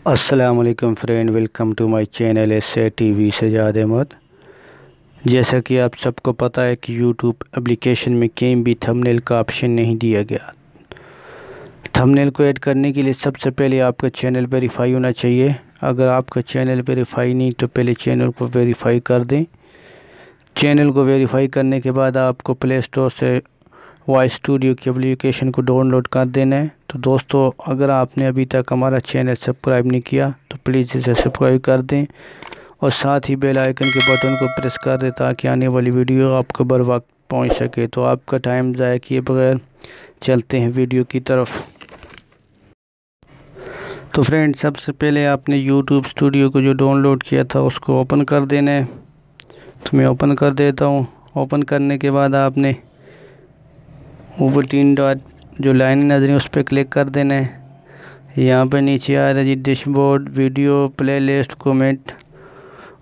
अस्सलाम वालेकुम friend, welcome to my channel S TV Sajjad Ahmad. जैसा कि आप सबको पता है कि यूट्यूब एप्लीकेशन में कहीं भी थंबनेल का ऑप्शन नहीं दिया गया। थंबनेल को ऐड करने के लिए सबसे पहले आपका चैनल वेरीफाई होना चाहिए। अगर आपका चैनल वेरीफाई नहीं तो पहले चैनल को वेरीफाई कर दें। चैनल को वेरीफाई करने के बाद आपको प्ले स्टोर से वॉइस स्टूडियो की एप्लीकेशन को डाउनलोड कर देना है। तो दोस्तों, अगर आपने अभी तक हमारा चैनल सब्सक्राइब नहीं किया तो प्लीज़ इसे सब्सक्राइब कर दें और साथ ही बेल आइकन के बटन को प्रेस कर दें ताकि आने वाली वीडियो आपको बर वक्त पहुँच सके। तो आपका टाइम ज़ाया किए बगैर चलते हैं वीडियो की तरफ। तो फ्रेंड, सबसे पहले आपने यूट्यूब स्टूडियो को जो डाउनलोड किया था उसको ओपन कर देना है। तो मैं ओपन कर देता हूँ। ओपन करने के बाद आपने ऊपर 3 डॉट जो लाइन नजर है उस पर क्लिक कर देना है। यहाँ पे नीचे आ रहा है जी डैशबोर्ड, वीडियो, प्लेलिस्ट, कमेंट,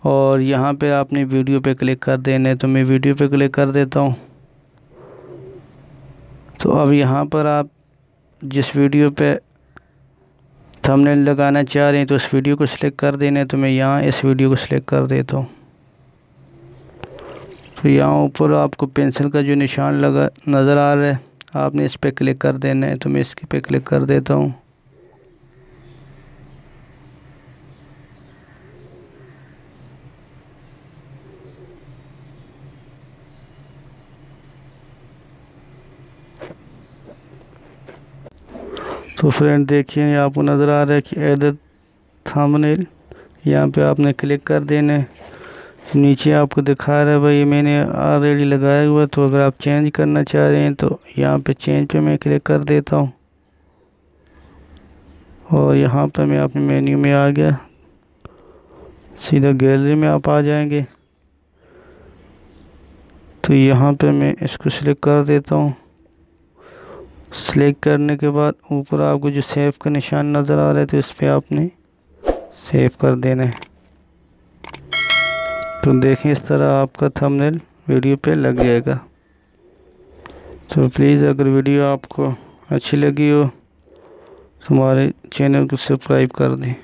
और यहाँ पे आपने वीडियो पे क्लिक कर देना है। तो मैं वीडियो पे क्लिक कर देता हूँ। तो अब यहाँ पर आप जिस वीडियो पे थंबनेल लगाना चाह रहे हैं तो उस वीडियो को सिलेक्ट कर देना है। तो मैं यहाँ इस वीडियो को सिलेक्ट कर देता हूँ। तो यहाँ ऊपर आपको पेंसिल का जो निशान लगा नज़र आ रहा है, आपने इस पर क्लिक कर देना है। तो मैं इसके पे क्लिक कर देता हूँ। तो फ्रेंड देखिए, यहाँ आपको नज़र आ रहा है कि ऐड थंबनेल, यहाँ पे आपने क्लिक कर देना है। नीचे आपको दिखा रहा है भाई मैंने ऑलरेडी लगाया हुआ। तो अगर आप चेंज करना चाह रहे हैं तो यहाँ पे चेंज पे मैं क्लिक कर देता हूँ और यहाँ पर मैं अपने मेन्यू में आ गया। सीधा गैलरी में आप आ जाएंगे। तो यहाँ पे मैं इसको सिलेक्ट कर देता हूँ। सिलेक्ट करने के बाद ऊपर आपको जो सेव का निशान नज़र आ रहा है तो इस पर आपने सेव कर देना है। तो देखें, इस तरह आपका थंबनेल वीडियो पे लग जाएगा। तो प्लीज़ अगर वीडियो आपको अच्छी लगी हो तो हमारे चैनल को सब्सक्राइब कर दें।